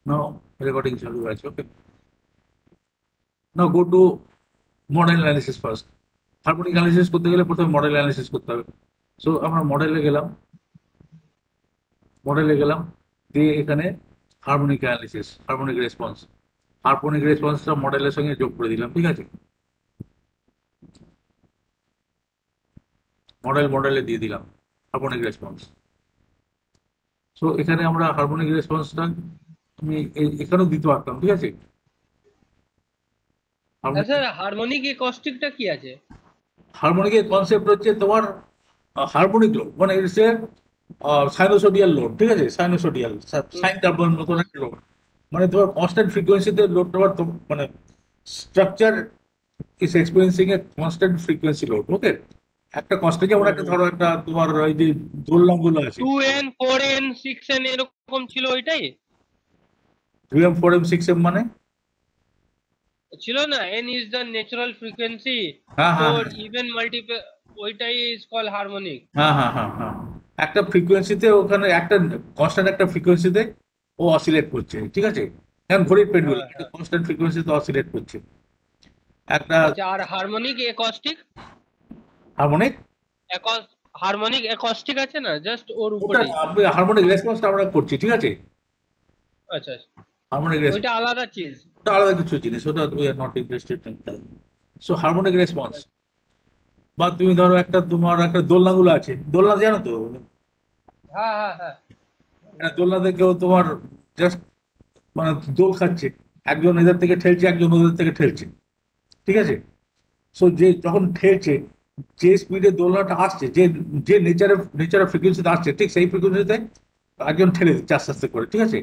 Now recording shall be okay. Now go to model analysis first. Harmonic analysis করতে গেলে প্রথমে model analysis করতে হবে। সো আমরা মডেলে গেলাম দিয়ে এখানে হারমোনিক রেসপন্সটা মডেলের সঙ্গে যোগ করে দিলাম, ঠিক আছে। মডেলে দিয়ে দিলাম হারমোনিক রেসপন্স। সো এখানে আমরা হারমোনিক রেসপন্সটা আমি এখানেও দিতে পারতাম, ঠিক আছে। আচ্ছা, হারমোনিক একস্টিকটা কি আছে? হারমোনিকের কনসেপ্ট হচ্ছে তোমার হারমোনিক লোড, মানে ইটস এ সাইনোসোডিয়াল লোড, ঠিক আছে। সাইনোসোডিয়াল হুম। সাইন টার্বন মতন একটা লোড, মানে তোমার কনস্ট্যান্ট ফ্রিকোয়েন্সিতে লোড তোমার মানে structure is experiencing a constant frequency load, okay. একটা কনস্ট্যান্ট, যেমন একটা ধরো একটা তোমার ওই যে দোলনাগুলো আছে, 2n 4n 6n এরকম ছিল ওইটাই? 2m 4m 6m মানে, ছিল না, n is the natural frequency, হ্যাঁ তো হ্যাঁ ইভেন মাল্টিপল, ওইটাই ইজ কল হারমোনিক। হ্যাঁ হ্যাঁ হ্যাঁ হ্যাঁ হ্যাঁ। একটা ফ্রিকোয়েন্সিতে ওখানে একটা কনস্ট্যান্ট একটা ফ্রিকোয়েন্সিতে ও অসিলেট করছে, ঠিক আছে। এখন ঘড়ির পেন্ডুলাম হ্যাঁ একটা হ্যাঁ। কনস্ট্যান্ট ফ্রিকোয়েন্সিতে অসিলেট করছে একটা আচ্ছা, আর হারমোনিক একস্টিক? হারমোনিক। হারমোনিক একস্টিক আছে না, জাস্ট ওর ওটা উপরেই? আপনি হারমোনিক রেসপন্সটা আমরা করছি, ঠিক আছে। আচ্ছা আচ্ছা, হারমোনিক ওইটা রেসপন্স আলাদা চিজ। ওটা আলাদা কিছু জিনিস, ওটা we are not interested in that. So harmonic response, বা তুমি ধরো একটা তোমার একটা দোলনাগুলো আছে, দোলনা জানো তো। হ্যাঁ হ্যাঁ হ্যাঁ। একটা দোলনাতে কেউ তোমার জাস্ট মানে দোল খাচ্ছে, একজন এদের থেকে ঠেলছে, একজন ওদের থেকে ঠেলছে, ঠিক আছে। সো যে যখন ঠেলছে, যে স্পিডে দোলনাটা আসছে, যে যে নেচারের ফ্রিকোয়েন্সিতে আসছে, ঠিক সেই ফ্রিকোয়েন্সিতে একজন ঠেলে দিচ্ছে আস্তে আস্তে করে, ঠিক আছে।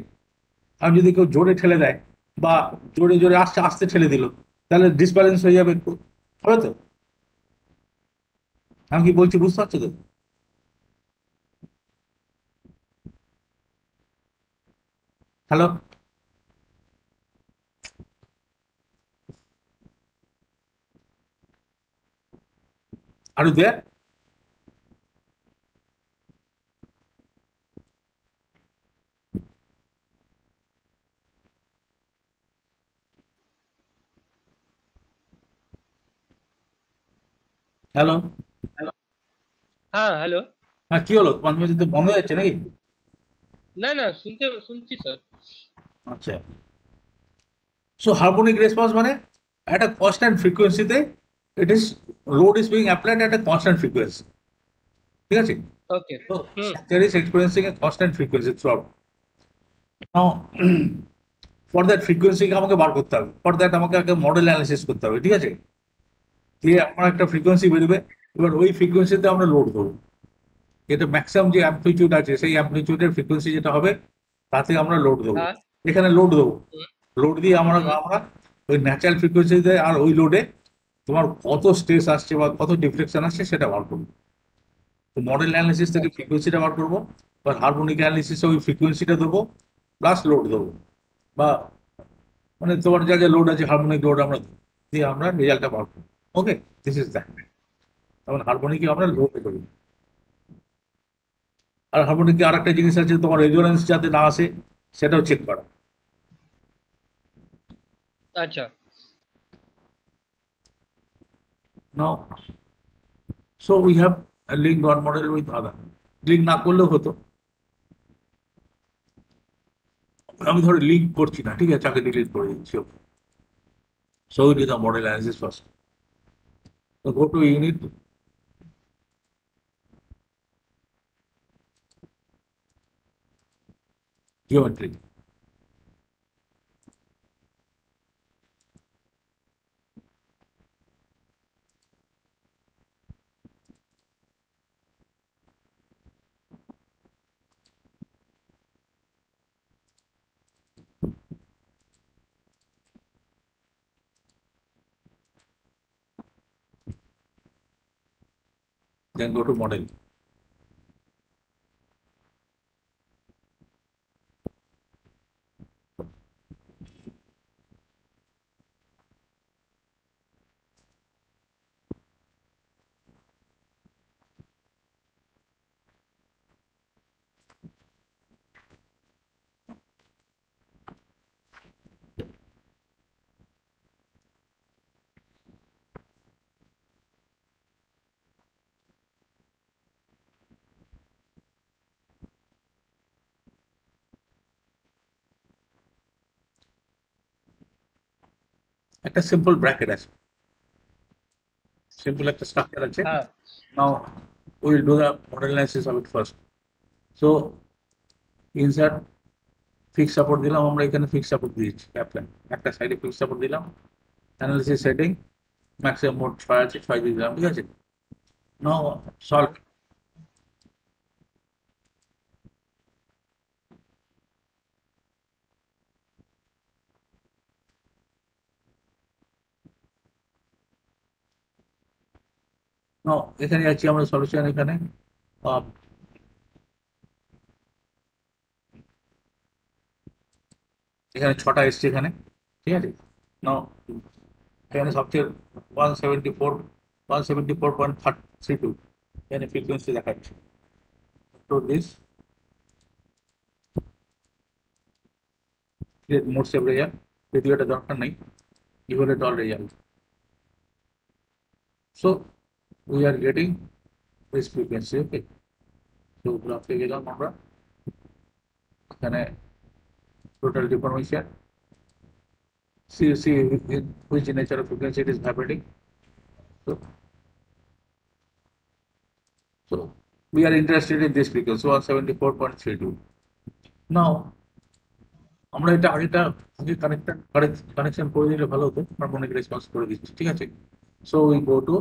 আর যদি কেউ জোরে ঠেলে দেয় বা জোরে জোরে আসতে আসতে ঠেলে দিল, তাহলে ডিসব্যালেন্স হয়ে যাবে একটু, হবে তো। আমি কি বলছি বুঝতে পারছো তো? হ্যালো, আর দেয়ার। হ্যালো। হ্যাঁ হ্যালো। হ্যাঁ, কি হলো, তোমার মেঝে তো বন্ধ হয়ে যাচ্ছে নাকি? না না, শুনছি স্যার। আচ্ছা। সো হারমোনিক রেসপন্স মানে একটা কনস্ট্যান্ট ফ্রিকোয়েন্সিতে it is load is being applied at a constant frequency, ঠিক আছে। ওকে। তো হুম। structure is experiencing a constant frequency throughout. Now for that ফ্রিকোয়েন্সিকে আমাকে বার করতে হবে, ফর দ্যাট আমাকে একটা মডেল অ্যানালিসিস করতে হবে, ঠিক আছে। দিয়ে আমার একটা ফ্রিকোয়েন্সি বেরোবে, এবার ওই ফ্রিকোয়েন্সিতে আমরা লোড দেবো। এটা ম্যাক্সিমাম যে অ্যাম্পলিটিউড আছে সেই অ্যাম্পলিটিউডের ফ্রিকোয়েন্সি যেটা হবে তাতে আমরা লোড দেবো। হ্যাঁ। এখানে লোড দেবো, হুম লোড দিয়ে আমরা হুম। আমরা ওই ন্যাচারাল ফ্রিকোয়েন্সিতে আর ওই লোডে তোমার কত স্ট্রেস আসছে বা কত ডিফ্লেকশন আসছে সেটা বার করবো। তো মডেল অ্যানালিসিস থেকে আচ্ছা। ফ্রিকোয়েন্সিটা বার করবো, বা হারমোনিক অ্যানালিসিসে ওই ফ্রিকোয়েন্সিটা দেবো প্লাস লোড দেবো, বা মানে তোমার যা যা লোড আছে হারমোনিক লোড আমরা দিয়ে আমরা রেজাল্টটা বার করবো। ওকে, দিস ইজ দ্যাট। তখন হারমোনিকে আমরা লোড করি। আর হারমোনিকে আর একটা জিনিস আছে, তোমার রেজোনেন্স যাতে না আসে সেটাও চেক করা। আচ্ছা now so we have link one model with other. Link না করলেও হতো, আমি ধরো লিঙ্ক করছি না, ঠিক আছে, আগে ডিলিট করে দিচ্ছি। So we do the model analysis first. So go to unit, geometry. Then go to model. একটা সিম্পল ব্র্যাকেট আছে, সিম্পল একটা স্ট্রাকচার আছে। হ্যাঁ now will do the model analysis of it first. So insert fix support দিলাম, আমরা এখানে fix support দিয়েছি apply, একটা সাইডে ফিক্স সাপোর্ট দিলাম। অ্যানালিসিস সেটিং ম্যাক্সিমাম মোড 6 আছে, 6 দিয়ে দিলাম, ঠিক আছে। নাও সলভ। নাও এখানে আছি আমরা, সলিউশন এখানে আহ, এখানে 6টা এসছে এখানে, ঠিক আছে। নাও এখানে সবচেয়ে 174.32 এখানে ফ্রিকোয়েন্সি দেখাচ্ছে। তো দিস মোড সেভ রেজাল্ট, ভিডিওটা দরকার নেই, evaluate all result. So we are getting this frequency, okay. তো গ্রাফে গেলাম আমরা, এখানে total deformation, see in which nature of frequency it is vibrating. So, so we are interested in this frequency 174.32. Now আমরা আগে কানেকশন করে দিলে ভালো হতো, হারমোনিক রেসপন্স করে দিচ্ছি, ঠিক আছে। সো উই গো টু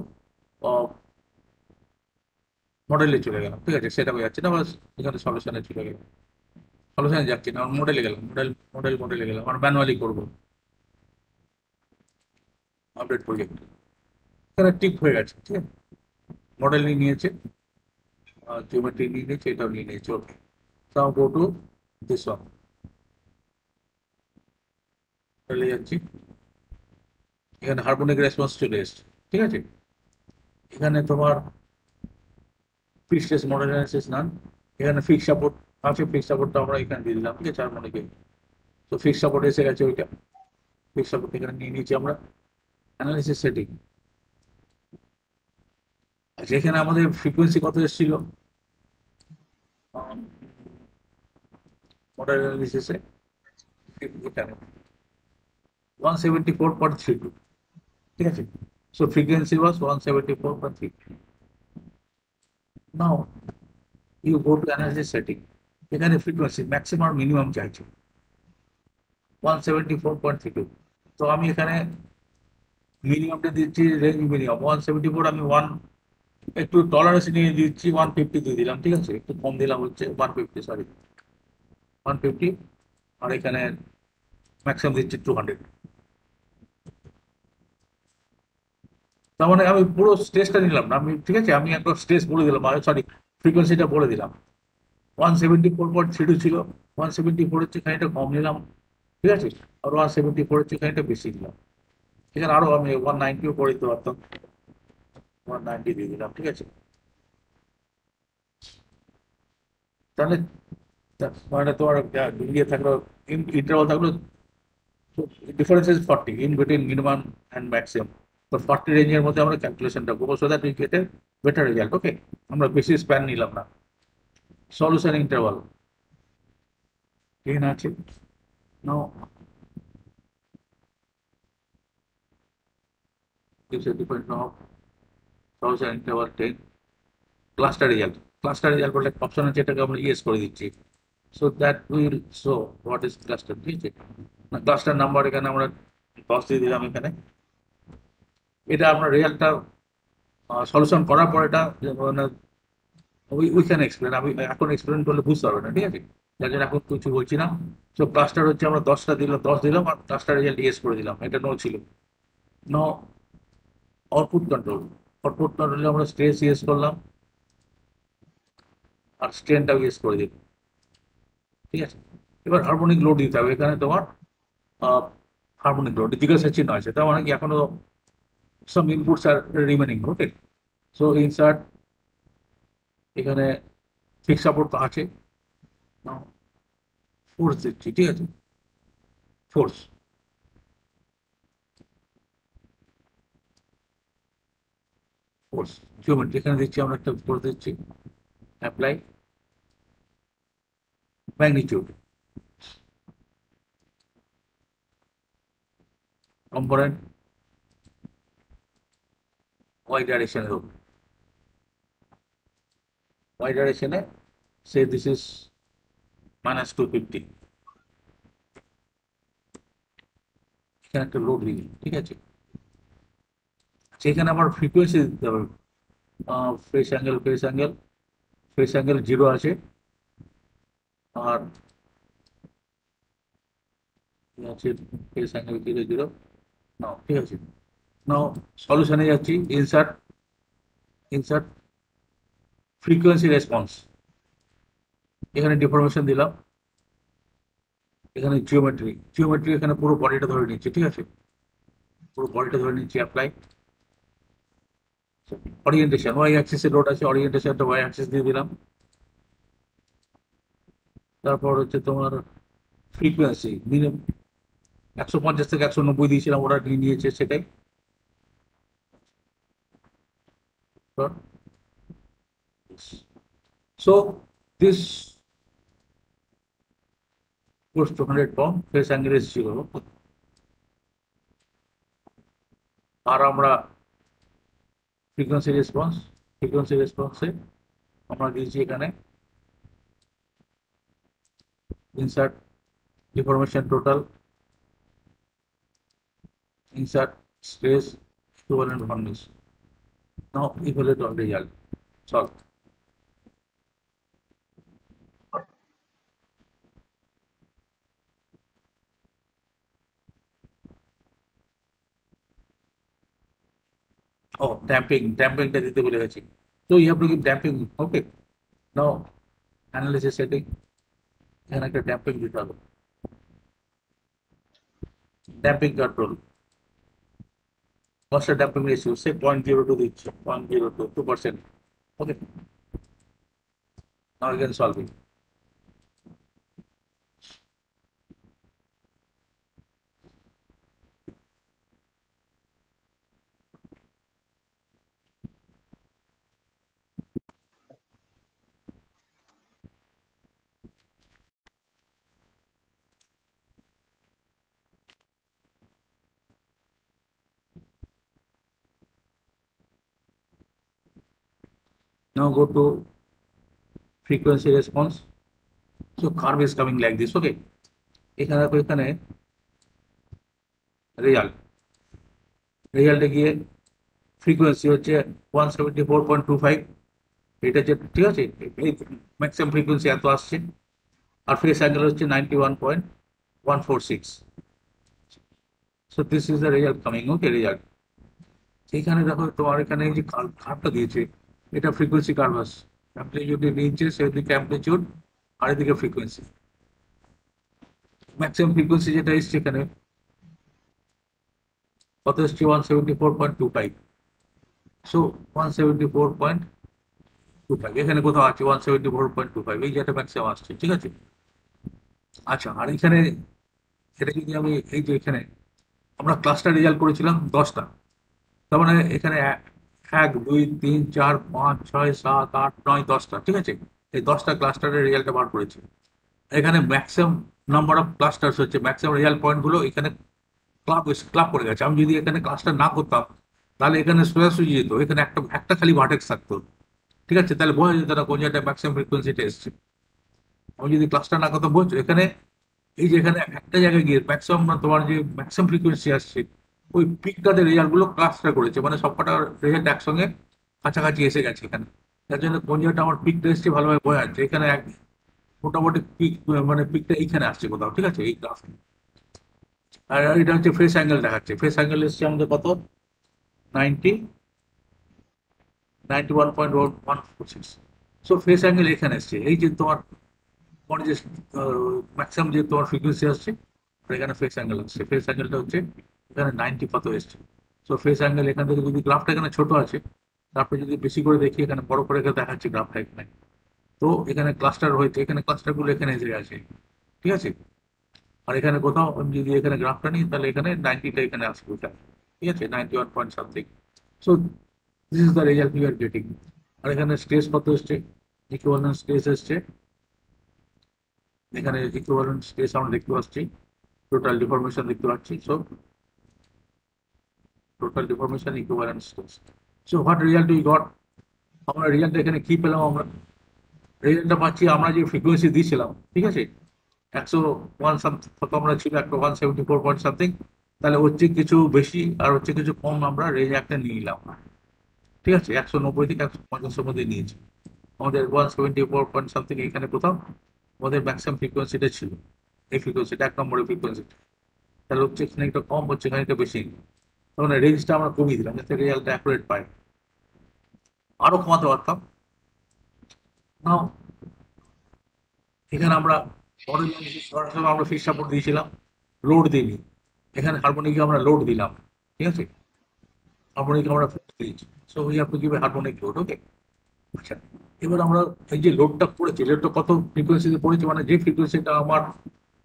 মডেলে চলে গেলাম, ঠিক আছে। সেটা যাচ্ছে না, বাস এখানে সলিউশনে চলে গেলাম, সলিউশনে যাচ্ছি না, মডেলে গেলাম, মডেলে গেলাম, আমরা ম্যানুয়ালি করবো আপডেট প্রজেক্ট। এখানে টিক হয়ে গেছে, ঠিক আছে। মডেল নিয়ে নিয়েছে, জিওমেট্রি নিয়ে নিয়েছে, এটাও নিয়ে নিয়েছে, ওকে। নাও গো টু দিস ওয়ান, চলে যাচ্ছি, এখানে হারমোনিক রেসপন্স চলে এসছে, ঠিক আছে। এখানে তোমার ফিক্সড মডেল অ্যানালিসিস নান, এখানে ফিক্স সাপোর্ট আছে, ফিক্স সাপোর্টটা আমরা এখানে দিয়ে দিলাম, ঠিক আছে, হারমোনিকে। তো ফিক্স সাপোর্ট এসে গেছে ওইটা, ফিক্স সাপোর্ট এখানে নিয়ে নিয়েছি আমরা। অ্যানালিসিস সেটিং, আচ্ছা এখানে আমাদের ফ্রিকোয়েন্সি কত এসেছিল মডেল অ্যানালিসিসে, এখানে 174.32, ঠিক আছে। So frequency was 174.32। Now you go to analysis setting, এখানে ফ্রিকোয়েন্সি ম্যাক্সিমাম মিনিমাম চাইছে 174.32। তো আমি এখানে মিনিমামটা দিচ্ছি, রেঞ্জ মিনিমাম 174, আমি একটু টলারেন্স নিয়ে দিচ্ছি 150 দিয়ে দিলাম, ঠিক আছে, একটু কম দিলাম, হচ্ছে 150, সরি 150। আর এখানে ম্যাক্সিমাম দিচ্ছি 200। তার মানে আমি পুরো স্টেজটা নিলাম না আমি, ঠিক আছে, আমি একটা স্টেজ বলে দিলাম, সরি ফ্রিকোয়েন্সিটা বলে দিলাম। 174.32 ছিল, 174 হচ্ছে খানিকটা কম নিলাম, ঠিক আছে। আর 174 হচ্ছে খানিকটা বেশি নিলাম। এখানে আরো আমি 190ও করে দিতে পারতাম, 190 দিয়ে দিলাম, ঠিক আছে। তাহলে মানে তোমার ইয়ে থাকলো, ইন্টারভাল থাকলো, difference is 40 in between minimum and maximum. তো 40 রেঞ্জের মধ্যে আমরা ক্যালকুলেশনটা করবো, so that we get a better result, okay. আমরা বেশি স্প্যান নিলাম না। সলিউশন ইন্টারভাল গেইন আছে, now gives a different of solution interval 10। Cluster result, cluster result বলে অপশন আছে, এটাকে আমরা ইয়েস করে দিচ্ছি। So that will show what is cluster, ঠিক আছে। ক্লাস্টার নাম্বার এখানে আমরা 10 দিয়ে দিলাম এখানে। এটা আমরা রেজাল্টটা সলিউশন করার পর এটা মানে উই ক্যান এক্সপ্লেন, আমি এখন এক্সপ্লেন করলে বুঝতে পারবে না, ঠিক আছে। যার জন্য এখন কিছু বলছি না। সো ক্লাস্টার হচ্ছে আমরা 10টা দিলাম, 10 দিলাম, আর ক্লাস্টার রেজাল্ট ইয়েস করে দিলাম, এটা নো ছিল। নো আউটপুট কন্ট্রোল, আউটপুট কন্ট্রোলে আমরা স্ট্রেস ইয়েস করলাম, আর স্ট্রেনটাও ইয়েস করে দিলাম, ঠিক আছে। এবার হারমোনিক লোড দিতে হবে, এখানে তোমার হারমোনিক লোড জিজ্ঞাসা চিহ্ন আছে, তার মানে কি এখনো সাম ইনপুটস আর রিমেনিং, ওকে। সো ইনসার্ট, এখানে ফিক্স সাপোর্ট তো আছে, ফোর্স দিচ্ছি, ঠিক আছে, ফোর্স, ফোর্স জিওমেট্রি এখানে দিচ্ছি, আমরা একটা ফোর্স দিচ্ছি, apply magnitude, component y direction হোক, y direction say this is -250, এখানে একটা লোড দিই, ঠিক আছে। সেখানে আমার ফ্রিকোয়েন্সি দিতে হবে, ফেস অ্যাঙ্গেল জিরো আছে, আর আছে ফেস অ্যাঙ্গেল 0 0, নাও ঠিক আছে। নাও সলিউশনে যাচ্ছি, ইনসার্ট ফ্রিকোয়েন্সি রেসপন্স, এখানে ডিফরমেশন দিলাম, এখানে জিওমেট্রি এখানে পুরো বডিটা ধরে নিচ্ছে, ঠিক আছে, পুরো বডিটা ধরে নিচ্ছি, অ্যাপ্লাই ওরিয়েন্টেশন, ওয়াই অ্যাক্সিসে লোড আছে, ওরিয়েন্টেশনটা ওয়াই অ্যাক্সিস দিয়ে দিলাম। তারপর হচ্ছে তোমার ফ্রিকোয়েন্সি মিনিমাম 150 থেকে 190 দিয়েছিলাম, ওরা নিয়ে নিয়েছে সেটাই। So this goes to 100 pound, face angle is 0, আর আমরা ফ্রিকোয়েন্সি রেসপন্সে আমরা দিয়েছি এখানে insert deformation total, insert space equivalent von Mises, now equivalent of result solve. ও ড্যাম্পিংটা দিতে ভুলে গেছি, তো you have to give damping, okay. Now analysis setting, এখানে একটা ড্যাম্পিং দিতে হবে, damping control, first damping ratio say 0.02 দিচ্ছে, 0.02 2%, ওকে। নাও again solving, now go to frequency response, so curve is coming like this, okay। এখানে দেখো, এখানে রেজাল্টে গিয়ে ফ্রিকোয়েন্সি হচ্ছে 174.25, এটা হচ্ছে ঠিক আছে, ম্যাক্সিমাম ফ্রিকোয়েন্সি এত আসছে, আর ফেস অ্যাঙ্গেল হচ্ছে 91.146, so this is the result coming, okay. Result এখানে দেখো, তোমার এখানে যে কার্ভটা দিয়েছে, এটা ফ্রিকোয়েন্সি কার্ভ আসছে, অ্যাম্পলিটিউড নিচে সেদিকে অ্যাম্পলিটিউড, আর এদিকে ফ্রিকোয়েন্সি, ম্যাক্সিমাম ফ্রিকোয়েন্সি যেটা এসছে এখানে কত এসছে 174.25, সো 174.25 এখানে কোথাও আছে 174.25, এই যেটা ম্যাক্সিমাম আসছে, ঠিক আছে। আচ্ছা, আর এখানে এটা যদি আমি এই যে এখানে আমরা ক্লাসটা রেজাল্ট করেছিলাম 10টা, তার মানে এখানে 1 2 3 4 5 6 7 8 9 10টা, ঠিক আছে, এই 10টা ক্লাস্টারের রেজাল্টটা বার করেছি। এখানে ম্যাক্সিমাম নাম্বার অফ ক্লাস্টার্স হচ্ছে, ম্যাক্সিমাম রেজাল্ট পয়েন্টগুলো এখানে ক্লাব করে গেছে। আমি যদি এখানে ক্লাস্টার না করতাম, তাহলে এখানে সোজাসুজি যেত, এখানে একটা একটা খালি ভার্টেক্স থাকতো, ঠিক আছে, তাহলে বোঝা যেত না কোন জায়গায় ম্যাক্সিমাম ফ্রিকোয়েন্সিটা এসছে। আমি যদি ক্লাসটা না করতাম, বুঝছো, এখানে এই যে এখানে একটা জায়গায় গিয়ে ম্যাক্সিমাম তোমার যে ম্যাক্সিমাম ফ্রিকোয়েন্সি আসছে, ওই পিকটাতে রেজাল্টগুলো ক্লাস্টার করেছে, মানে সবকটা রেজাল্ট একসঙ্গে কাছাকাছি এসে গেছে এখানে, তার জন্য কোন জায়গাটা আমার পিকটা এসছে ভালোভাবে বোঝা যাচ্ছে। এখানে মোটামুটি পিক, মানে পিকটা এইখানে আসছে কোথাও, ঠিক আছে, এই গ্রাফে। আর এটা হচ্ছে ফেস অ্যাঙ্গেল দেখাচ্ছে, ফেস অ্যাঙ্গেল এসছে আমাদের কত 90 91.146, সো ফেস অ্যাঙ্গেল এখানে এসছে, এই যে তোমার মানে যে ম্যাক্সিমাম যে তোমার ফ্রিকোয়েন্সি আসছে, আর এখানে ফেস অ্যাঙ্গেল আসছে, ফেস অ্যাঙ্গেলটা হচ্ছে এখানে 90 কত এসছে, সো ফেস অ্যাঙ্গেল এখান থেকে যদি গ্রাফটা এখানে ছোট আছে, তারপরে যদি বেশি করে দেখি, এখানে বড় করে দেখাচ্ছি গ্রাফটা এখানে, তো এখানে ক্লাস্টার হয়েছে, এখানে ক্লাস্টারগুলো এখানে এসে আছে, ঠিক আছে। আর এখানে কোথাও আমি যদি এখানে গ্রাফটা নিই, তাহলে এখানে 90টা এখানে আসবে, ওটা ঠিক আছে, 91 point something, so this is the result you are getting. আর এখানে স্ট্রেস কত এসছে, ইকুইভ্যালেন্ট স্ট্রেস এসছে, এখানে ইকুইভ্যালেন্ট স্ট্রেস আমরা দেখতে পাচ্ছি, টোটাল ডিফরমেশন দেখতে পাচ্ছি, so total deformation equivalent stress, so what result we got, আমরা রেজাল্ট এখানে কি পেলাম, আমরা রেজাল্টটা পাচ্ছি আমরা যে ফ্রিকোয়েন্সি দিয়েছিলাম, ঠিক আছে, 101 কত আমরা ছিল, একটা 174 পয়েন্ট সামথিং, তাহলে হচ্ছে কিছু বেশি আর হচ্ছে কিছু কম আমরা রেঞ্জ একটা নিয়ে নিলাম, ঠিক আছে, 190 থেকে 150-এর মধ্যে নিয়েছি। আমাদের 174 পয়েন্ট সামথিং এখানে কোথাও আমাদের ম্যাক্সিমাম ফ্রিকোয়েন্সিটা ছিল, এই ফ্রিকোয়েন্সিটা 1 নম্বরের ফ্রিকোয়েন্সি, তাহলে হচ্ছে এখানে একটা কম হচ্ছে, এখানে একটা বেশি, তখন রেঞ্জটা আমরা কমিয়ে দিলাম যাতে রেজাল্টটা অ্যাকুরেট পাই। আরো কমাতে পারতাম। নাও এখানে আমরা মডেল অ্যানালিসিস করার সময় আমরা ফিক্স সাপোর্ট দিয়েছিলাম, লোড দিইনি, এখানে হারমোনিকে আমরা লোড দিলাম, ঠিক আছে, হারমোনিক আমরা ফিক্স দিয়েছি, so we have to give a harmonic load, okay. আচ্ছা, এবার আমরা এই যে লোডটা পড়েছি, লোডটা কত ফ্রিকোয়েন্সিতে পড়েছে, মানে যে ফ্রিকোয়েন্সিটা আমার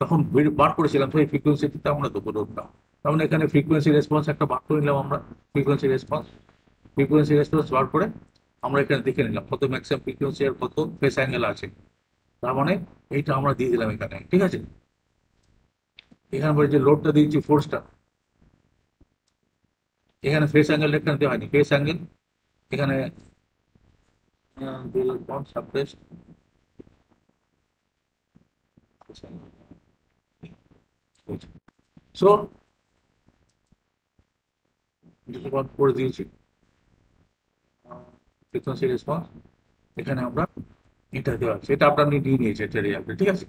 তখন বার করেছিলাম, তো এই ফ্রিকোয়েন্সিতে আমরা দেবো লোডটা। তার মানে এখানে ফ্রিকোয়েন্সি রেসপন্স একটা বার করে নিলাম আমরা, ফ্রিকোয়েন্সি রেসপন্স বার করে আমরা এখানে দেখে নিলাম কত ম্যাক্সিমাম ফ্রিকোয়েন্সি আর কত ফেস অ্যাঙ্গেল আছে। তার মানে এইটা আমরা দিয়ে দিলাম এখানে, ঠিক আছে। এখানে পরে যে লোডটা দিয়েছি ফোর্সটা, এখানে ফেস অ্যাঙ্গেল এখানে দেওয়া হয়নি, ফেস অ্যাঙ্গেল এখানে সাবটেস্ট সো করে দিয়েছি ফ্রিকোয়েন্সি রেসপন্স, এখানে আমরা এটা দেওয়া আছে, এটা আপনার নিয়ে নিয়েছে এটা রেজাল্ট, ঠিক আছে,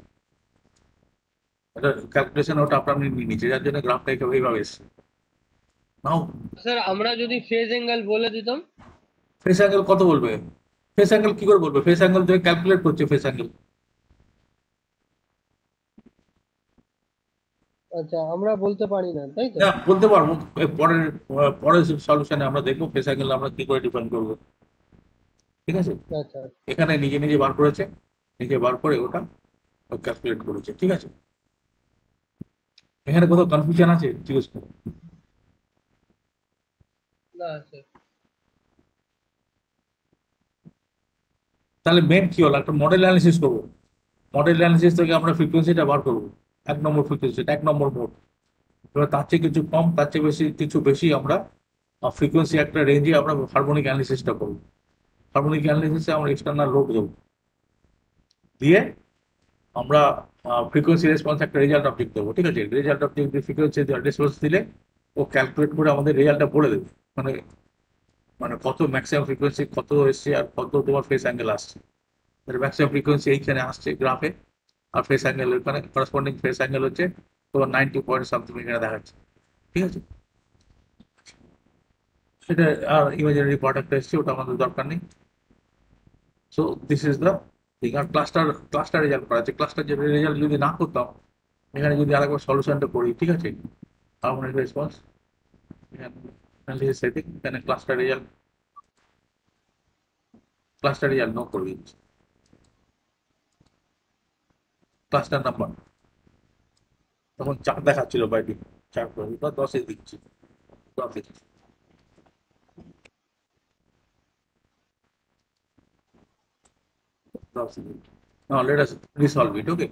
এটা ক্যালকুলেশন ওটা আপনার নিয়ে নিয়েছে, যার জন্য গ্রাফটা এইভাবে এসছে। নাও স্যার আমরা যদি ফেজ অ্যাঙ্গেল বলে দিতাম। ফেস অ্যাঙ্গেল কত বলবে, ফেস অ্যাঙ্গেল কি করে বলবে, ফেস অ্যাঙ্গেল থেকে ক্যালকুলেট করছে ফেস অ্যাঙ্গেল। আচ্ছা, আমরা বলতে পারি না, তাই তো? হ্যাঁ বলতে পারবো, পরের পরের সলিউশনে আমরা দেখবো ফেস অ্যাঙ্গেল আমরা কি করে ডিফাইন করবো, ঠিক আছে। আচ্ছা। এখানে নিজে নিজে বার করেছে, নিজে বার করে ওটা ক্যালকুলেট করেছে, ঠিক আছে। এখানে কোথাও কনফিউশন আছে জিজ্ঞেস করুন। না স্যার। তাহলে মেন কি হলো, একটা মডেল অ্যানালিসিস করবো, মডেল অ্যানালিসিস থেকে আমরা ফ্রিকোয়েন্সিটা বার করবো, 1 নম্বর ফ্রিকোয়েন্সি, 1 নম্বর মোড। এবার তার চেয়ে কিছু কম, তার চেয়ে বেশি, কিছু বেশি আমরা ফ্রিকোয়েন্সি একটা রেঞ্জে আমরা হারমোনিক অ্যানালিসিসটা করবো, হারমোনিক অ্যানালিসিসে আমরা এক্সটার্নাল লোড দেবো, দিয়ে আমরা ফ্রিকোয়েন্সি রেসপন্স একটা রেজাল্ট অবজেক্ট দেবো, ঠিক আছে, রেজাল্ট অবজেক্ট ফ্রিকোয়েন্সি রেসপন্স দিলে ও ক্যালকুলেট করে আমাদের রেজাল্টটা বলে দেবে, মানে মানে কত ম্যাক্সিমাম ফ্রিকোয়েন্সি কত এসছে আর কত তোমার ফেস অ্যাঙ্গেল আসছে, ম্যাক্সিমাম ফ্রিকোয়েন্সি এইখানে আসছে গ্রাফে, আর ফেস অ্যাঙ্গেল ওখানে করেসপন্ডিং ফেস অ্যাঙ্গেল হচ্ছে তোমার 90 পয়েন্ট সামথিং এখানে দেখাচ্ছে, ঠিক আছে। সেটা আর ইমাজিনারি পার্ট একটা এসছে, ওটা আমাদের দরকার নেই। So this is the thing. আর ক্লাস্টার রেজাল্ট করা আছে, ক্লাস্টার যে রেজাল্ট যদি না করতাম, এখানে যদি আরেকবার সলিউশনটা করি, ঠিক আছে, হারমোনিক রেসপন্স সেটিং, এখানে ক্লাস্টার রেজাল্ট নো করে দিচ্ছি, ক্লাস্টার নাম্বার তখন 4 দেখাচ্ছিল বাইরে, 4 করে বা 10-এ দিচ্ছি, 10 now let us resolve it, okay,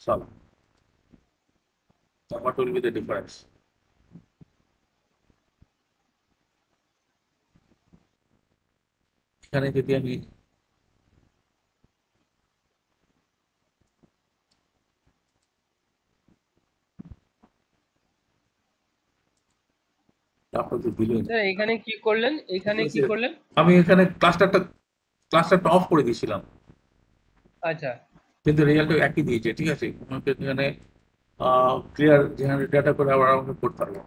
solve, so what will be the difference, এখানে যদি আমি তারপর তো দিলেন, স্যার এখানে কি করলেন, এখানে কি করলেন? আমি এখানে ক্লাস্টারটা অফ করে দিয়েছিলাম, আচ্ছা। কিন্তু রেজাল্ট একই দিয়েছে, ঠিক আছে, আমাকে এখানে ক্লিয়ার যেখানে ডাটা করে আবার আমাকে করতে হবে।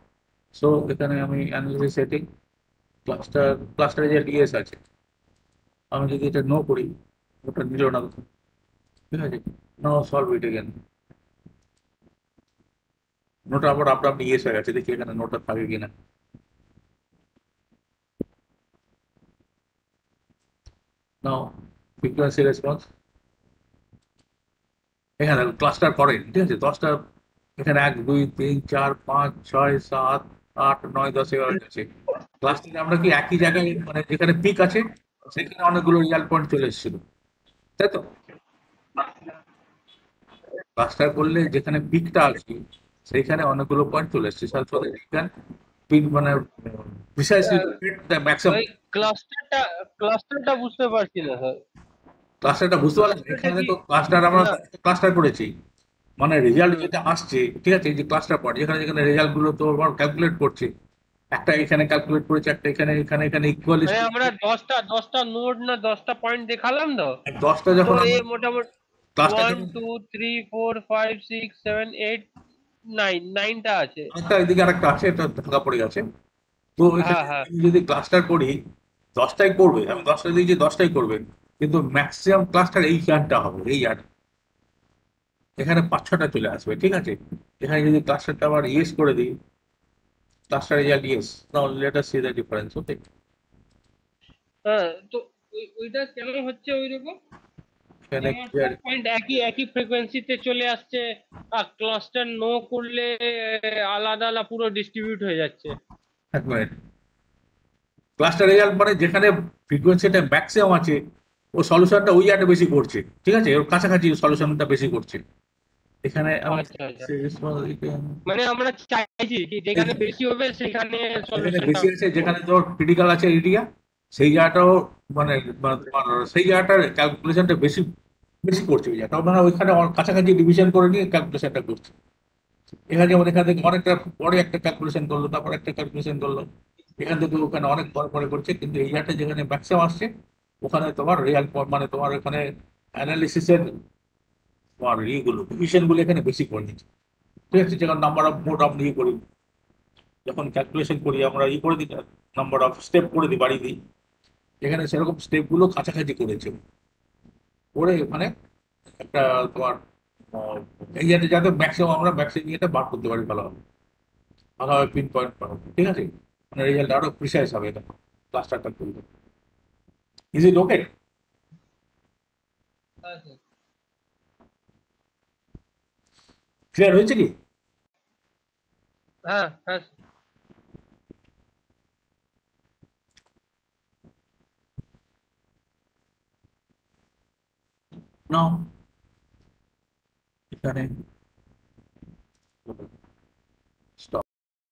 সো এখানে আমি analysis setting cluster result yes আছে, আমি যদি এটা নো করি ওটা নিল না, ঠিক আছে, নাও সলভ ইট এগেন, নোটা আবার আপনি ইয়েস হয়ে গেছে, দেখি এখানে নোটা থাকে কিনা। নাও ফ্রিকোয়েন্সি রেসপন্স, এখানে ক্লাস্টার করেন, ঠিক আছে, 10টা, এখানে 1 2 3 4 5 6 7 8 9 10 11 আছে, ক্লাস্টারে আমরা কি একই জায়গায়, মানে যেখানে পিক আছে সেখানে অনেকগুলো রিয়াল পয়েন্ট চলে এসেছিল, তাই তো, ক্লাস্টার করলে যেখানে পিকটা আছে সেইখানে অনেকগুলো পয়েন্ট চলে এসছে, সাথে পিক মানে প্রিসাইসলি দ্য ম্যাক্সিমাম। ওই ক্লাস্টারটা বুঝতে পারছি না স্যার। ক্লাস্টারটা বুঝতে পারলেন? ক্লাস্টারটা এখানে কি? তো ক্লাস্টার আমরা না। ক্লাস্টার করেছি, মানে রেজাল্ট হুম। যেটা আসছে, ঠিক আছে, এই যে ক্লাস্টার পয়েন্ট, যেখানে যেখানে রেজাল্ট গুলো তো আমার ক্যালকুলেট করছে, একটা এখানে ক্যালকুলেট করেছে, একটা এখানে, এখানে এখানে ইকুয়ালি মানে আমরা 10টা নোড না 10টা পয়েন্ট দেখালাম তো। 10টা তো যখন এ আমরা মোটামুটি ক্লাস্টার ওয়ান যখন two three four five six seven eight নাইনটা আছে। একটা এদিকে আরেকটা আছে, এটা ঢাকা পড়ে গেছে। তো এখানে হ্যাঁ হ্যাঁ। আমি যদি ক্লাস্টার করি, 10টাই করবে, আমি হুম। 10টা দিয়েছি, 10টাই করবে, কিন্তু ম্যাক্সিমাম ক্লাস্টার এই ইয়ারটা হবে, এই ইয়ার এখানে 5-6টা চলে আসবে, ঠিক আছে। এখানে যদি ক্লাস্টারটা আবার ইয়েস করে দিই, cluster result yes, now let us see the difference, okay. হ্যাঁ, তো ওইটা কেন হচ্ছে ওই রকম? যে এখানে আমার সব পয়েন্ট একই একই ফ্রিকোয়েন্সিতে চলে আসছে, আর ক্লাস্টার নো করলে আলাদা আলাদা পুরো ডিস্ট্রিবিউট হয়ে যাচ্ছে। এক মিনিট, ক্লাস্টার রেজাল্ট মানে যেখানে ফ্রিকোয়েন্সিটা ম্যাক্সিমাম আছে, ও সলিউশনটা ওই ইয়ারটা বেশি করছে, ঠিক আছে, ওর কাছাকাছি সলিউশনটা বেশি করছে। এখানে আমি আচ্ছা আচ্ছা। মানে আমরা চাইছি কি যেখানে বেশি হবে সেখানে যেখানে সলিউশনটা বেশি আছে, যেখানে করবে। তোর ক্রিটিক্যাল আছে এরিয়া, সেই জায়গাটাও মানে মানে তোমার সেই জায়গাটার ক্যালকুলেশনটা বেশি বেশি করছে, ওই জায়গাটা মানে ওইখানে কাছাকাছি ডিভিশন করে নিয়ে ক্যালকুলেশনটা করছে। এখানে যেমন এখান থেকে অনেকটা পরে একটা ক্যালকুলেশন করলো, তারপর একটা ক্যালকুলেশন করলো, এখান থেকে ওখানে অনেক পরে পরে করছে, কিন্তু এই জায়গাটা যেখানে ম্যাক্সিমাম আসছে, ওখানে তোমার রিয়াল মানে তোমার ওখানে অ্যানালিসিসের তোমার ইয়েগুলো ডিভিশন গুলো এখানে বেশি করে নিচ্ছে, ঠিক আছে। যেমন নাম্বার অফ মোড আমরা ইয়ে করি, যখন ক্যালকুলেশন করি আমরা ই করে দিই, নাম্বার অফ স্টেপ করে দিই, বাড়িয়ে দিই, এখানে সেরকম স্টেপ গুলো কাছাকাছি করেছে, করে মানে একটা তোমার আহ, এই যাতে যাতে ম্যাক্সিমাম আমরা ম্যাক্সিমাম ইয়েটা বার করতে পারি, ভালোভাবে পিন পয়েন্ট পাবো, ঠিক আছে, মানে রেজাল্ট আরো প্রিসাইজ হবে এটা ক্লাস্টারটা করলে। ইজ ইট ওকে? হ্যাঁ স্যার। ক্লিয়ার হয়েছে কি? হ্যাঁ হ্যাঁ স্যার। নাও এখানে